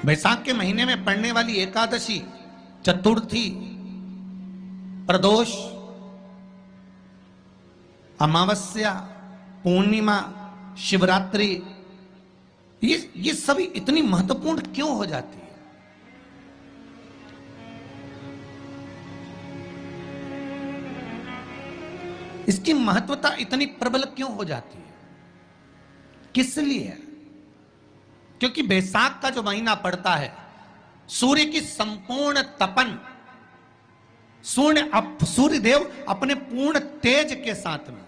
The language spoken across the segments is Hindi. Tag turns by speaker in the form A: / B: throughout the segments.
A: वैशाख के महीने में पड़ने वाली एकादशी, चतुर्थी, प्रदोष, अमावस्या, पूर्णिमा, शिवरात्रि, ये सभी इतनी महत्वपूर्ण क्यों हो जाती है? इसकी महत्वता इतनी प्रबल क्यों हो जाती है? किस लिए? क्योंकि बैसाख का जो महीना पड़ता है, सूर्य की संपूर्ण तपन, सूर्य देव अपने पूर्ण तेज के साथ में,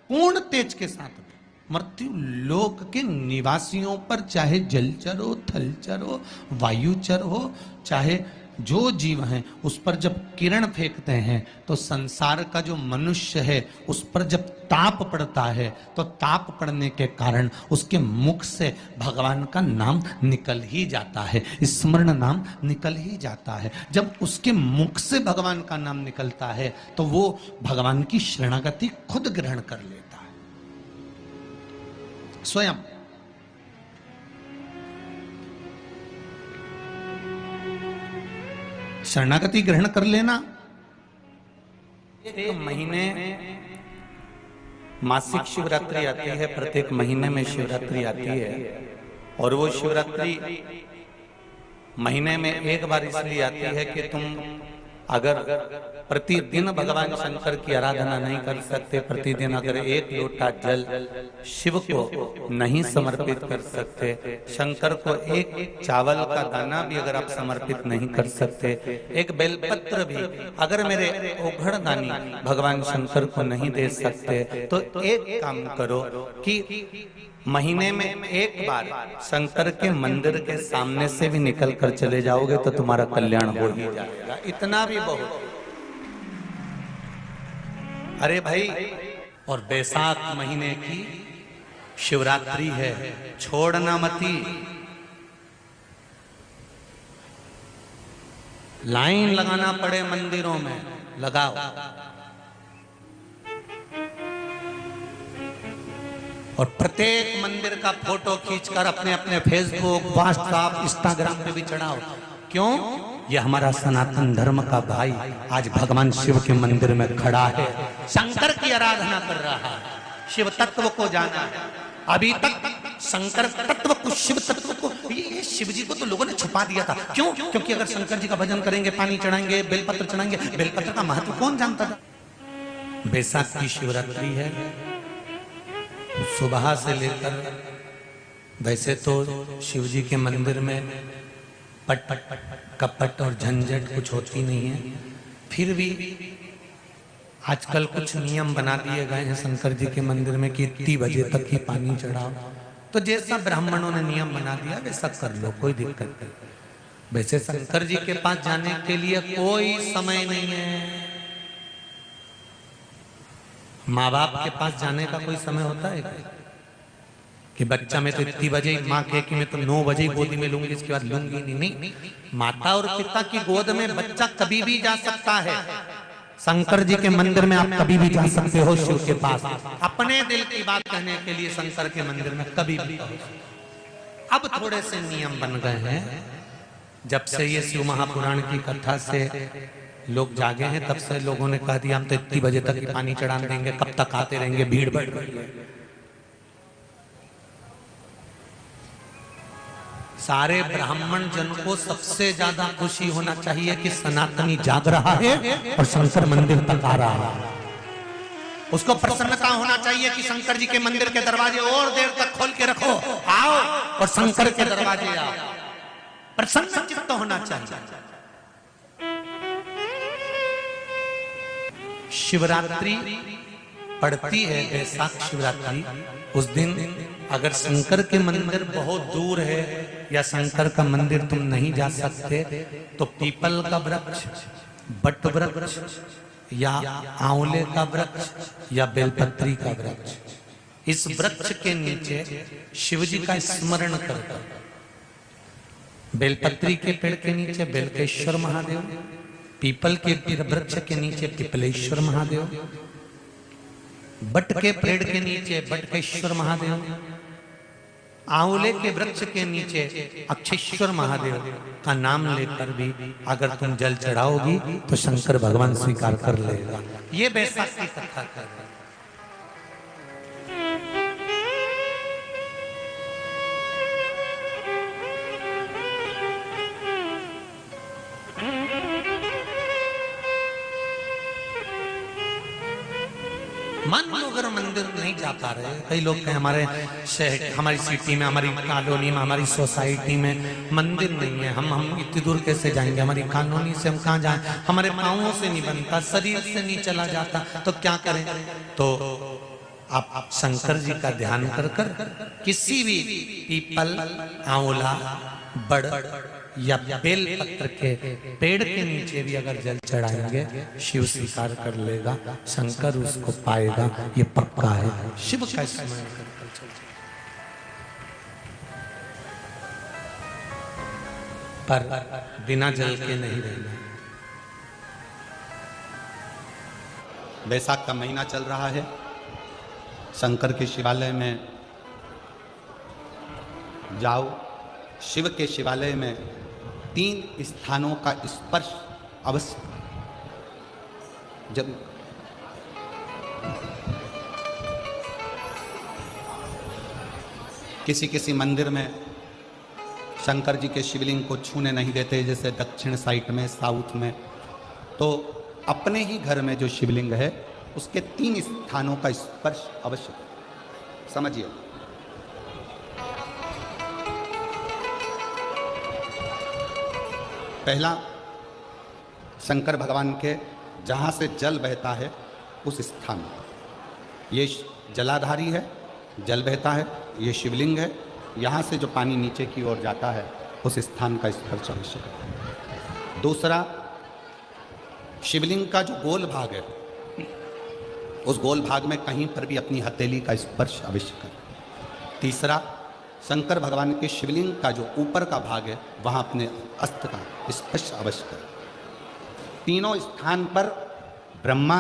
A: पूर्ण तेज के साथ में मृत्यु लोक के निवासियों पर, चाहे जलचर हो, थलचर हो, वायुचर हो, चाहे जो जीव हैं, उस पर जब किरण फेंकते हैं तो संसार का जो मनुष्य है उस पर जब ताप पड़ता है तो ताप पड़ने के कारण उसके मुख से भगवान का नाम निकल ही जाता है, स्मरण नाम निकल ही जाता है। जब उसके मुख से भगवान का नाम निकलता है तो वो भगवान की शरणागति खुद ग्रहण कर लेता है स्वयं। शरणागति ग्रहण कर लेना। एक महीने मासिक शिवरात्रि आती है, प्रत्येक महीने में शिवरात्रि आती है, और वो शिवरात्रि महीने में एक बार इसलिए आती है कि तुम अगर प्रतिदिन भगवान शंकर की आराधना नहीं कर सकते, प्रतिदिन अगर एक लोटा जल शिव को नहीं समर्पित कर सकते, शंकर को एक चावल का दाना भी अगर आप समर्पित नहीं कर सकते, एक बेलपत्र भी अगर मेरे ओघड़दानी भगवान शंकर को नहीं दे सकते, तो एक काम करो कि महीने में एक बार शंकर के मंदिर के सामने से भी निकल कर चले जाओगे तो तुम्हारा कल्याण हो ही जाएगा। इतना भी बहुत। अरे भाई, और बैसाख महीने की शिवरात्रि है, छोड़ना मती। लाइन लगाना पड़े मंदिरों में, लगाओ। और प्रत्येक मंदिर का फोटो खींचकर अपने अपने फेसबुक, व्हाट्सएप, इंस्टाग्राम पे भी चढ़ाओ। क्यों? ये हमारा सनातन धर्म का भाई आज भगवान शिव के मंदिर में खड़ा है, शंकर की आराधना कर रहा है, शिव तत्व को जाना है। अभी तक शंकर तत्व को, शिव तत्व को, ये शिव जी को तो लोगों ने छुपा दिया था। क्यों? क्योंकि अगर शंकर जी का भजन करेंगे, पानी चढ़ाएंगे, बेलपत्र चढ़ाएंगे, बेलपत्र का महत्व कौन जानता था? बैसाख की शिवरात्रि है, सुबह से लेकर, वैसे तो शिव जी के मंदिर में पट कपट और झंझट कुछ होती नहीं है, फिर भी आजकल कुछ नियम बना दिए गए हैं शंकर जी के मंदिर में कि इतनी बजे तक ही पानी चढ़ाओ। तो जैसा ब्राह्मणों ने नियम बना दिया वैसा कर लो, कोई दिक्कत नहीं। वैसे शंकर जी के पास जाने के लिए कोई समय नहीं है। माँ बाप के पास जाने का कोई समय होता है कि बच्चा मैं तो इतनी बजे, माँ कहे कि मैं तो 9 बजे गोदी में लूंगी, इसके बाद लूंगी नहीं। माता और पिता की गोद में बच्चा कभी भी जा सकता है। शंकर जी के मंदिर में आप कभी भी जा सकते हो, शिव के पास अपने दिल की बात कहने के लिए शंकर के मंदिर में कभी भी। अब थोड़े से नियम बन गए हैं, जब से ये शिव महापुराण की कथा से लोग जागे हैं तब से लोगों ने कह दिया हम तो इतनी बजे तक ही पानी चढ़ा देंगे, कब तक आते रहेंगे, भीड़ बढ़ रही है। सारे ब्राह्मण जन को सबसे ज्यादा खुशी होना चाहिए कि सनातनी जाग रहा है और शंकर मंदिर तक आ रहा है। उसको प्रसन्नता होना चाहिए कि शंकर जी के मंदिर के दरवाजे और देर तक खोल के रखो, आओ और शंकर के दरवाजे आओ, प्रसन्न चित्त होना चाहिए। शिवरात्रि पड़ती है, बैसाख शिवरात्रि, उस दिन अगर शंकर के मंदिर बहुत दूर है या शंकर का मंदिर तुम नहीं जा सकते तो पीपल का वृक्ष, बट वृक्ष या आंवले का वृक्ष या बेलपत्री का वृक्ष, इस वृक्ष के नीचे शिव जी का स्मरण करकर, बेलपत्री के पेड़ के नीचे बेलकेश्वर महादेव, पीपल के वृक्ष के नीचे पिपलेश्वर महादेव, बट के पेड़ के नीचे बटकेश्वर महादेव, आंवले के वृक्ष के नीचे अक्षेश्वर महादेव का नाम लेकर भी अगर तुम जल चढ़ाओगी तो शंकर भगवान स्वीकार कर लेगा। ये बैसाख की कथा कर रहे हैं। मान लो अगर मंदिर नहीं जा पा रहे, कई लोग हैं हमारे शहर, हमारी सिटी में, हमारी कॉलोनी में, हमारी सोसाइटी में मंदिर नहीं है, हम इतनी दूर कैसे जाएंगे, हमारी कॉलोनी से हम कहाँ जाएं, हमारे पाँवों से नहीं बनता, शरीर से नहीं चला जाता, तो क्या करें? तो आप शंकर जी का ध्यान कर कर किसी भी पीपल, आंवला, बड़ या बेल पत्र के पेड़ के नीचे भी अगर जल चढ़ाएंगे शिव स्वीकार कर लेगा, शंकर उसको पाएगा, ये पक्का है। शिव का स्मरण करकर चलते, पर बिना जल के नहीं रहना।
B: बैसाख का महीना चल रहा है, शंकर के शिवालय में जाओ। शिव के शिवालय में 3 स्थानों का स्पर्श अवश्य जब किसी मंदिर में शंकर जी के शिवलिंग को छूने नहीं देते, जैसे दक्षिण साइड में, साउथ में, तो अपने ही घर में जो शिवलिंग है उसके 3 स्थानों का स्पर्श अवश्य समझिए। पहला, शंकर भगवान के जहाँ से जल बहता है उस स्थान, ये जलाधारी है, जल बहता है, ये शिवलिंग है, यहाँ से जो पानी नीचे की ओर जाता है उस स्थान का स्पर्श अवश्य करें। दूसरा, शिवलिंग का जो गोल भाग है उस गोल भाग में कहीं पर भी अपनी हथेली का स्पर्श अवश्य करें। तीसरा, शंकर भगवान के शिवलिंग का जो ऊपर का भाग है वहाँ अपने अस्त्र का स्पर्श अवश्य करें। तीनों स्थान पर ब्रह्मा,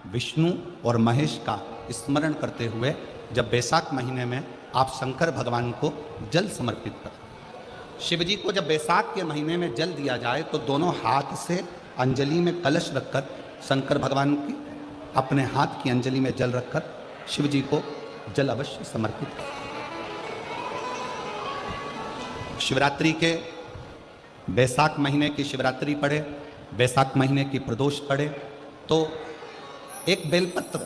B: विष्णु और महेश का स्मरण करते हुए जब बैसाख महीने में आप शंकर भगवान को जल समर्पित करें। शिव जी को जब बैसाख के महीने में जल दिया जाए तो दोनों हाथ से अंजलि में कलश रखकर शंकर भगवान की अपने हाथ की अंजलि में जल रखकर शिव जी को जल अवश्य समर्पित करें। शिवरात्रि के बैसाख महीने की शिवरात्रि पड़े, बैसाख महीने की प्रदोष पड़े तो एक बेलपत्र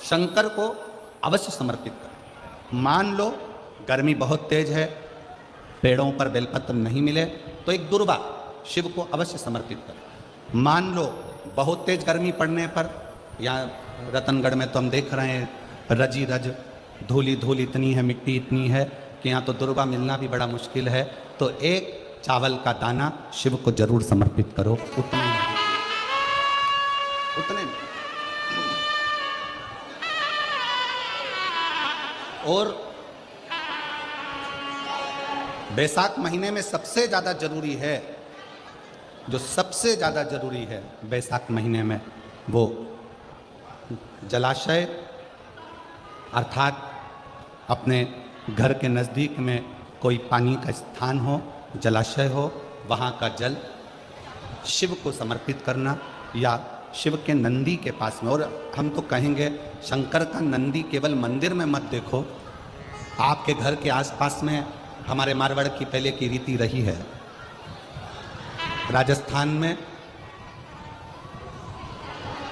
B: शंकर को अवश्य समर्पित करें। मान लो गर्मी बहुत तेज है, पेड़ों पर बेलपत्र नहीं मिले तो एक दुर्वा शिव को अवश्य समर्पित करें। मान लो बहुत तेज गर्मी पड़ने पर, यहाँ रतनगढ़ में तो हम देख रहे हैं रजी रज, धूली धूल इतनी है, मिट्टी इतनी है कि यहाँ तो दुर्वा मिलना भी बड़ा मुश्किल है, तो एक चावल का दाना शिव को जरूर समर्पित करो। उतने और बैसाख महीने में सबसे ज़्यादा जरूरी है, जो सबसे ज़्यादा जरूरी है बैसाख महीने में, वो जलाशय अर्थात अपने घर के नज़दीक में कोई पानी का स्थान हो, जलाशय हो, वहाँ का जल शिव को समर्पित करना, या शिव के नंदी के पास में। और हम तो कहेंगे शंकर का नंदी केवल मंदिर में मत देखो, आपके घर के आसपास में हमारे मारवाड़ की पहले की रीति रही है। राजस्थान में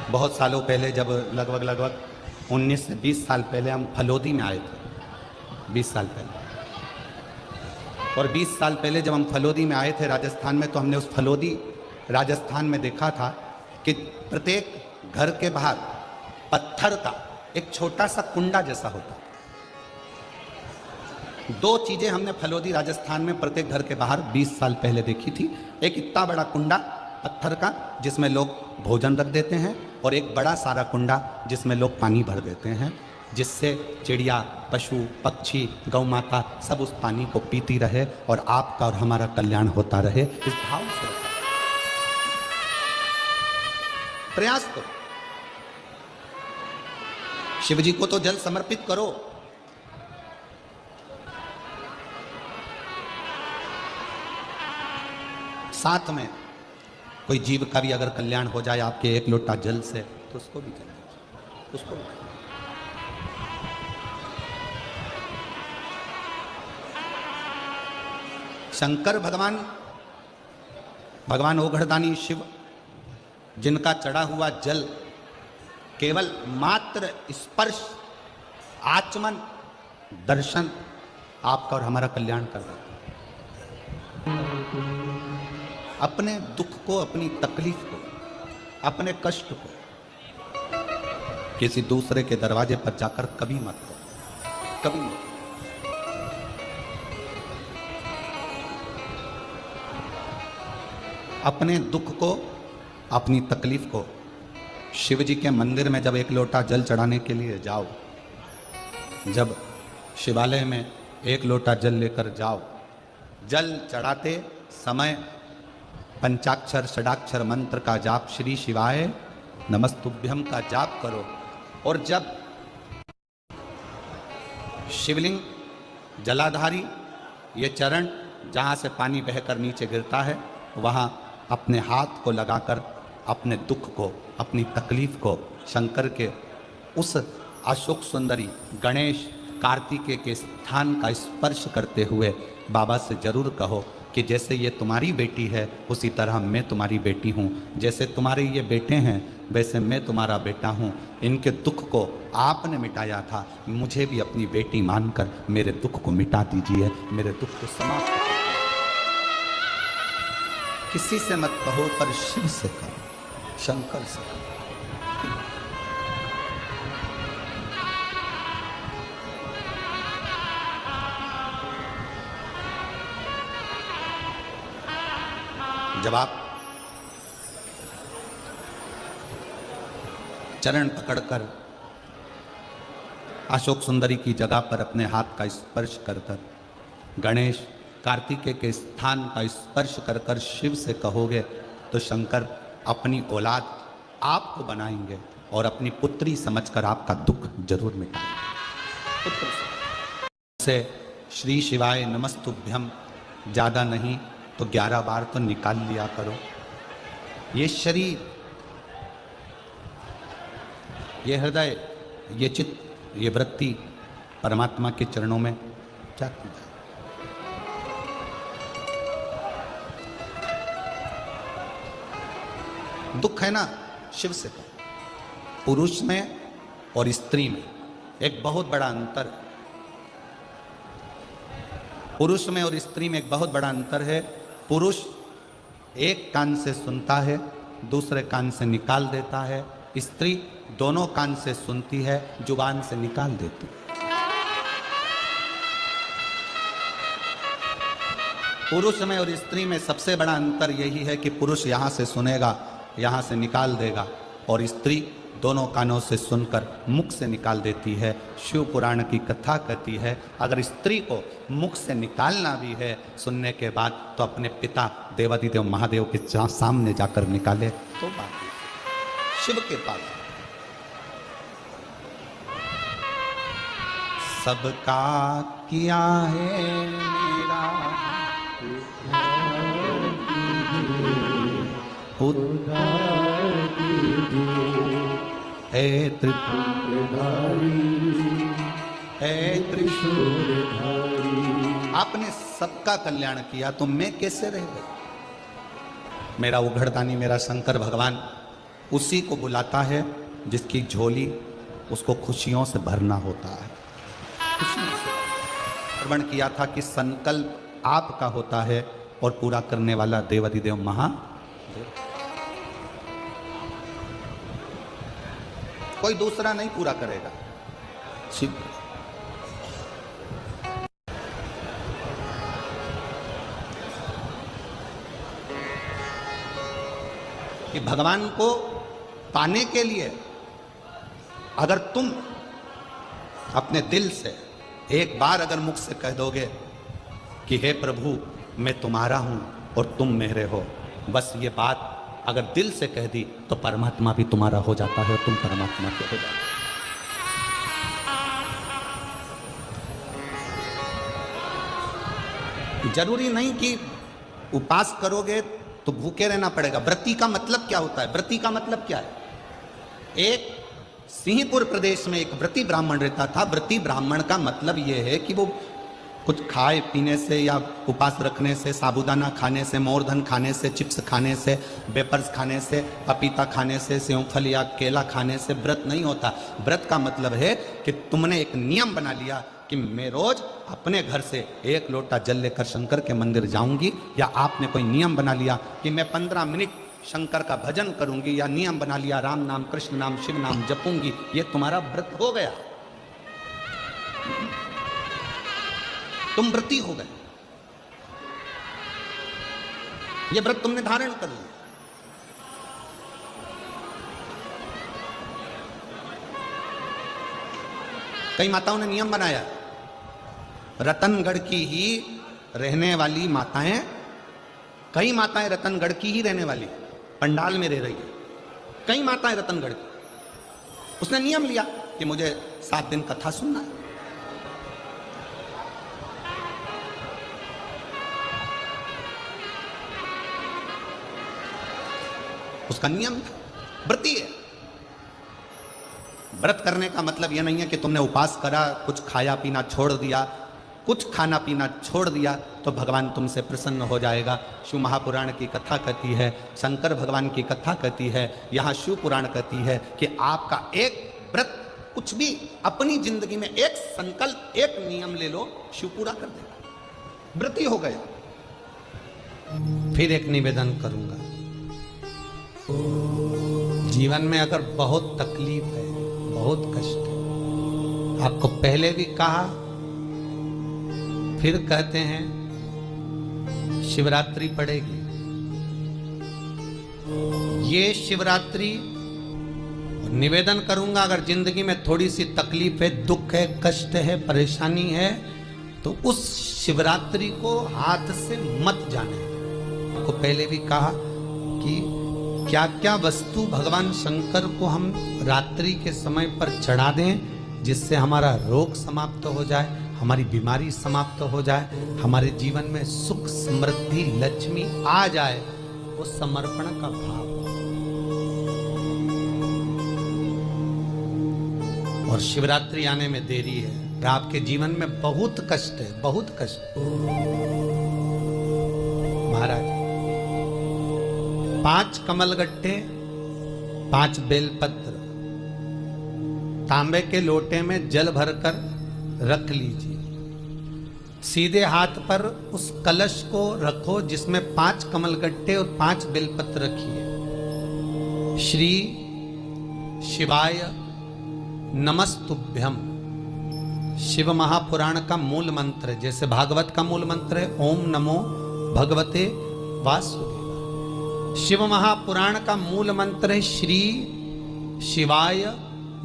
B: बहुत सालों पहले, जब लगभग 19 से 20 साल पहले हम फलोदी में आए थे, 20 साल पहले, और 20 साल पहले जब हम फलोदी में आए थे राजस्थान में, तो हमने उस फलोदी राजस्थान में देखा था कि प्रत्येक घर के बाहर पत्थर का एक छोटा सा कुंडा जैसा होता। 2 चीज़ें हमने फलोदी राजस्थान में प्रत्येक घर के बाहर 20 साल पहले देखी थी। एक इतना बड़ा कुंडा पत्थर का जिसमें लोग भोजन रख देते हैं, और एक बड़ा सारा कुंडा जिसमें लोग पानी भर देते हैं, जिससे चिड़िया, पशु, पक्षी, गौ माता सब उस पानी को पीती रहे और आपका और हमारा कल्याण होता रहे। इस भाव से प्रयास करो। शिव जी को तो जल समर्पित करो, साथ में कोई जीव का भी अगर कल्याण हो जाए आपके एक लोटा जल से, तो उसको भी करें, उसको भी करें। शंकर भगवान ओघड़दानी शिव, जिनका चढ़ा हुआ जल केवल मात्र स्पर्श, आचमन, दर्शन आपका और हमारा कल्याण कर देता है। अपने दुख को, अपनी तकलीफ को, अपने कष्ट को किसी दूसरे के दरवाजे पर जाकर कभी मत करो, कभी मत। अपने दुख को, अपनी तकलीफ को शिव जी के मंदिर में जब एक लोटा जल चढ़ाने के लिए जाओ, जब शिवालय में एक लोटा जल लेकर जाओ, जल चढ़ाते समय पंचाक्षर षडाक्षर मंत्र का जाप, श्री शिवाय नमस्तुभ्यम का जाप करो। और जब शिवलिंग जलाधारी, ये चरण जहाँ से पानी बहकर नीचे गिरता है, वहाँ अपने हाथ को लगाकर अपने दुख को, अपनी तकलीफ को शंकर के उस अशोक सुंदरी गणेश कार्तिकेय के स्थान का स्पर्श करते हुए बाबा से जरूर कहो कि जैसे ये तुम्हारी बेटी है उसी तरह मैं तुम्हारी बेटी हूँ, जैसे तुम्हारे ये बेटे हैं वैसे मैं तुम्हारा बेटा हूँ। इनके दुख को आपने मिटाया था, मुझे भी अपनी बेटी मानकर मेरे दुख को मिटा दीजिए, मेरे दुख को समाप्त कर दीजिए। किसी से मत कहो पर शिव से कहो, शंकर से कहो। जब आप चरण पकड़कर अशोक सुंदरी की जगह पर अपने हाथ का स्पर्श कर कर गणेश कार्तिकेय के स्थान का स्पर्श कर कर शिव से कहोगे तो शंकर अपनी औलाद आपको बनाएंगे और अपनी पुत्री समझकर आपका दुख जरूर मिटाएंगे। पुत्र से श्री शिवाय नमस्तुभ्यम ज़्यादा नहीं तो 11 बार तो निकाल लिया करो। ये शरीर, ये हृदय, ये चित्त, ये वृत्ति परमात्मा के चरणों में जाती है। दुख है ना, शिव से कहो। पुरुष में और स्त्री में एक बहुत बड़ा अंतर है। पुरुष में और स्त्री में एक बहुत बड़ा अंतर है। पुरुष एक कान से सुनता है, दूसरे कान से निकाल देता है। स्त्री दोनों कान से सुनती है, जुबान से निकाल देती है। पुरुष में और स्त्री में सबसे बड़ा अंतर यही है कि पुरुष यहाँ से सुनेगा, यहाँ से निकाल देगा, और स्त्री दोनों कानों से सुनकर मुख से निकाल देती है। शिव पुराण की कथा कहती है अगर स्त्री को मुख से निकालना भी है सुनने के बाद तो अपने पिता देवादिदेव महादेव के सामने जाकर निकाले तो बात शिव के पास। सबका किया है मेरा उद्धार हे त्रिपुरधारी, हे त्रिशूलधारी। आपने सबका कल्याण किया तो मैं कैसे रह गया? मेरा उघड़दानी, मेरा शंकर भगवान उसी को बुलाता है जिसकी झोली उसको खुशियों से भरना होता है। खुशियों से श्रवण किया था कि संकल्प आपका होता है और पूरा करने वाला देवादिदेव महादेव। कोई दूसरा नहीं पूरा करेगा, शिव। कि भगवान को पाने के लिए अगर तुम अपने दिल से एक बार अगर मुख से कह दोगे कि हे प्रभु मैं तुम्हारा हूं और तुम मेरे हो, बस ये बात अगर दिल से कह दी तो परमात्मा भी तुम्हारा हो जाता है, तुम परमात्मा के हो जाते हो। जरूरी नहीं कि उपास करोगे तो भूखे रहना पड़ेगा। व्रती का मतलब क्या होता है? व्रती का मतलब क्या है? एक सिंहपुर प्रदेश में एक व्रती ब्राह्मण रहता था। व्रती ब्राह्मण का मतलब यह है कि वो कुछ खाए पीने से या उपास रखने से, साबूदाना खाने से, मोरधन खाने से, चिप्स खाने से, वेपर्स खाने से, पपीता खाने से, सेवफल या केला खाने से व्रत नहीं होता। व्रत का मतलब है कि तुमने एक नियम बना लिया कि मैं रोज अपने घर से 1 लोटा जल लेकर शंकर के मंदिर जाऊंगी, या आपने कोई नियम बना लिया कि मैं 15 मिनट शंकर का भजन करूंगी, या नियम बना लिया राम नाम, कृष्ण नाम, शिव नाम जपूंगी, ये तुम्हारा व्रत हो गया, तुम व्रती हो गए। ये व्रत तुमने धारण कर लिया। कई माताओं ने नियम बनाया, रतनगढ़ की ही रहने वाली माताएं, कई माताएं रतनगढ़ की ही रहने वाली पंडाल में रह रही है, कई माताएं रतनगढ़ की। उसने नियम लिया कि मुझे 7 दिन कथा सुनना है। उसका नियम था, व्रती है। व्रत करने का मतलब यह नहीं है कि तुमने उपास करा, कुछ खाया पीना छोड़ दिया, कुछ खाना पीना छोड़ दिया तो भगवान तुमसे प्रसन्न हो जाएगा। शिव महापुराण की कथा कहती है, शंकर भगवान की कथा कहती है, यहाँ शिव पुराण कहती है कि आपका एक व्रत, कुछ भी अपनी जिंदगी में एक संकल्प, एक नियम ले लो, शिव पूरा कर देगा। व्रती हो गए। फिर एक निवेदन करूंगा, जीवन में अगर बहुत तकलीफ है, बहुत कष्ट है, आपको पहले भी कहा फिर कहते हैं, शिवरात्रि पड़ेगी। ये शिवरात्रि निवेदन करूंगा, अगर जिंदगी में थोड़ी सी तकलीफ है, दुख है, कष्ट है, परेशानी है, तो उस शिवरात्रि को हाथ से मत जाने। आपको पहले भी कहा कि क्या क्या वस्तु भगवान शंकर को हम रात्रि के समय पर चढ़ा दें, जिससे हमारा रोग समाप्त हो जाए, हमारी बीमारी समाप्त हो जाए, हमारे जीवन में सुख समृद्धि लक्ष्मी आ जाए। वो समर्पण का भाव। और शिवरात्रि आने में देरी है, और आपके जीवन में बहुत कष्ट है, बहुत कष्ट। महाराज 5 कमलगट्टे, 5 बेलपत्र तांबे के लोटे में जल भरकर रख लीजिए। सीधे हाथ पर उस कलश को रखो जिसमें 5 कमलगट्टे और 5 बेलपत्र रखिए। श्री शिवाय नमस्तुभ्यम शिव महापुराण का मूल मंत्र है, जैसे भागवत का मूल मंत्र है ओम नमो भगवते वासुदेवाय। शिव महापुराण का मूल मंत्र है श्री शिवाय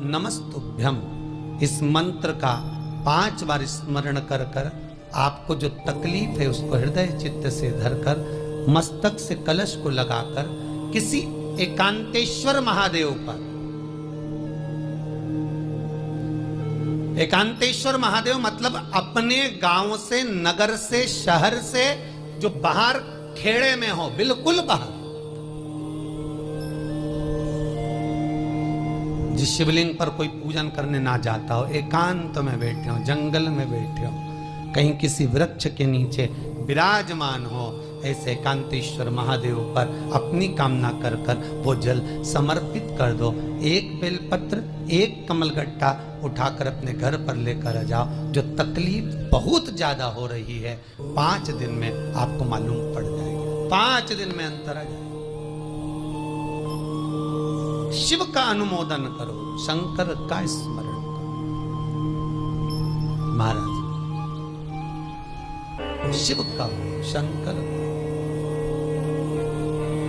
B: नमस्तुभ्यम। इस मंत्र का 5 बार स्मरण कर कर आपको जो तकलीफ है उसको हृदय चित्त से धरकर मस्तक से कलश को लगाकर किसी एकांतेश्वर महादेव पर, एकांतेश्वर महादेव मतलब अपने गांव से, नगर से, शहर से जो बाहर खेड़े में हो, बिल्कुल बाहर, जिस शिवलिंग पर कोई पूजन करने ना जाता हो, एकांत में बैठे हो, जंगल में बैठे हो, कहीं किसी वृक्ष के नीचे विराजमान हो, ऐसे एकांतेश्वर महादेव पर अपनी कामना कर कर वो जल समर्पित कर दो। 1 बेलपत्र, 1 कमलगट्टा उठाकर अपने घर पर लेकर आ जाओ। जो तकलीफ बहुत ज्यादा हो रही है 5 दिन में आपको मालूम पड़ जाएगी, 5 दिन में अंतर आ जाएगा। शिव का अनुमोदन करो, शंकर का स्मरण करो। महाराज शिव का हो, शंकर का,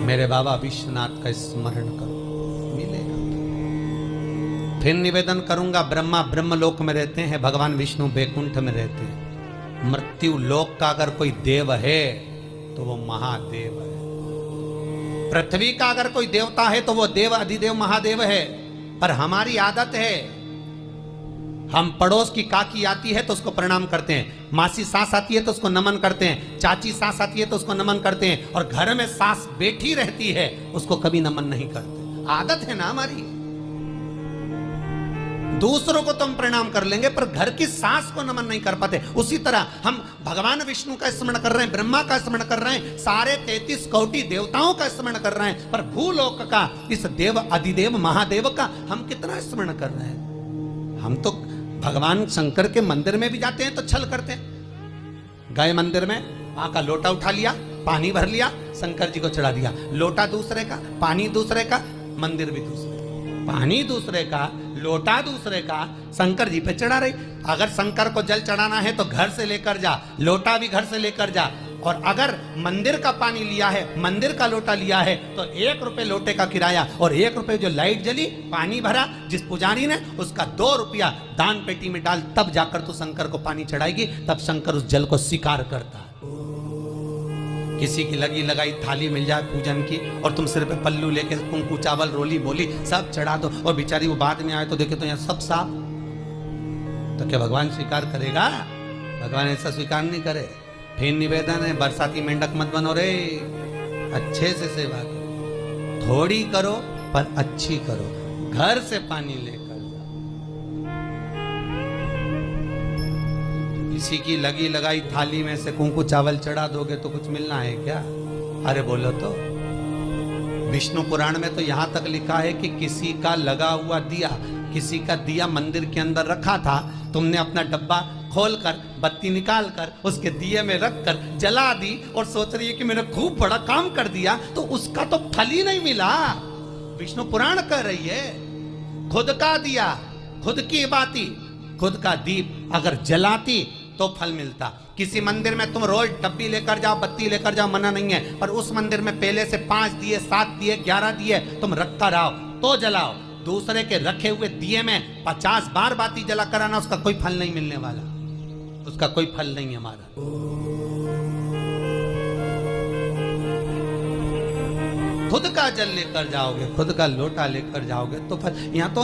B: मेरे बाबा विश्वनाथ का स्मरण करो, मिलेगा। फिर निवेदन करूंगा, ब्रह्मा ब्रह्मलोक में रहते हैं, भगवान विष्णु बैकुंठ में रहते हैं। मृत्यु लोक का अगर कोई देव है तो वो महादेव है। पृथ्वी का अगर कोई देवता है तो वो देव अधिदेव महादेव है। पर हमारी आदत है, हम पड़ोस की काकी आती है तो उसको प्रणाम करते हैं, मासी सास आती है तो उसको नमन करते हैं, चाची सास आती है तो उसको नमन करते हैं, और घर में सास बैठी रहती है उसको कभी नमन नहीं करते। आदत है ना हमारी। दूसरों को तो हम प्रणाम कर लेंगे पर घर की सास को नमन नहीं कर पाते। उसी तरह हम भगवान विष्णु का स्मरण कर रहे हैं, ब्रह्मा का स्मरण कर रहे हैं, सारे 33 कोटि देवताओं का स्मरण कर रहे हैं, पर भूलोक का इस देव अधिदेव महादेव का हम कितना स्मरण कर रहे हैं। हम तो भगवान शंकर के मंदिर में भी जाते हैं तो छल करते हैं। गए मंदिर में, वहां का लोटा उठा लिया, पानी भर लिया, शंकर जी को चढ़ा दिया। लोटा दूसरे का, पानी दूसरे का, मंदिर भी दूसरे का। पानी दूसरे का, लोटा दूसरे का, शंकर जी पे चढ़ा रही। अगर शंकर को जल चढ़ाना है तो घर से लेकर जा, लोटा भी घर से लेकर जा। और अगर मंदिर का पानी लिया है, मंदिर का लोटा लिया है तो 1 रुपए लोटे का किराया, और 1 रुपए जो लाइट जली, पानी भरा जिस पुजारी ने, उसका 2 रुपया दान पेटी में डाल, तब जाकर तू शंकर को पानी चढ़ाएगी, तब शंकर उस जल को स्वीकार करता। किसी की लगी लगाई थाली मिल जाए पूजन की और तुम सिर पे पल्लू लेके कुंकू चावल रोली बोली सब चढ़ा दो, और बेचारी वो बाद में आए तो देखे तो यहाँ सब साफ, तो क्या भगवान स्वीकार करेगा? भगवान ऐसा स्वीकार नहीं करे। फिर निवेदन है, बरसाती मेंढक मत बनो रे, अच्छे से सेवा करो, थोड़ी करो पर अच्छी करो। घर से पानी लेकर किसी की लगी लगाई थाली में से कुंकू चावल चढ़ा दोगे तो कुछ मिलना है क्या? अरे बोलो तो। विष्णु पुराण में तो यहां तक लिखा है कि किसी का लगा हुआ दिया, किसी का दिया मंदिर के अंदर रखा था, तुमने अपना डब्बा खोलकर बत्ती निकाल कर उसके दिए में रख कर जला दी और सोच रही है कि मैंने खूब बड़ा काम कर दिया, तो उसका तो फल ही नहीं मिला। विष्णु पुराण कह रही है, खुद का दिया, खुद की बाती, खुद का दीप अगर जलाती तो फल मिलता। किसी मंदिर में तुम रोज डब्बी लेकर जाओ, बत्ती लेकर जाओ, मना नहीं है, पर उस मंदिर में पहले से 5 दिए, 7 दिए, 11 दिए तुम रखता रहो तो जलाओ। दूसरे के रखे हुए दिए में 50 बार बाती जला कराना, उसका कोई फल नहीं मिलने वाला, उसका कोई फल नहीं हमारा। खुद का जल लेकर जाओगे, खुद का लोटा लेकर जाओगे तो फल। यहाँ तो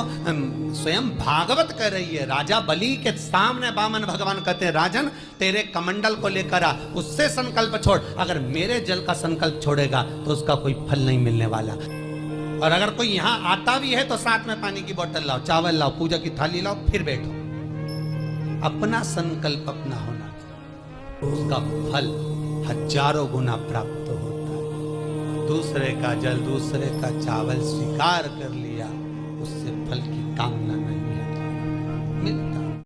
B: स्वयं भागवत कह रही है, राजा बलि के सामने वामन भगवान कहते हैं, राजन तेरे कमंडल को लेकर आ, उससे संकल्प छोड़, अगर मेरे जल का संकल्प छोड़ेगा तो उसका कोई फल नहीं मिलने वाला। और अगर कोई यहाँ आता भी है तो साथ में पानी की बोतल लाओ, चावल लाओ, पूजा की थाली लाओ, फिर बैठो। अपना संकल्प अपना होना चाहिए, उसका फल हजारों गुना प्राप्त होता है। दूसरे का जल, दूसरे का चावल स्वीकार कर लिया, उससे फल की कामना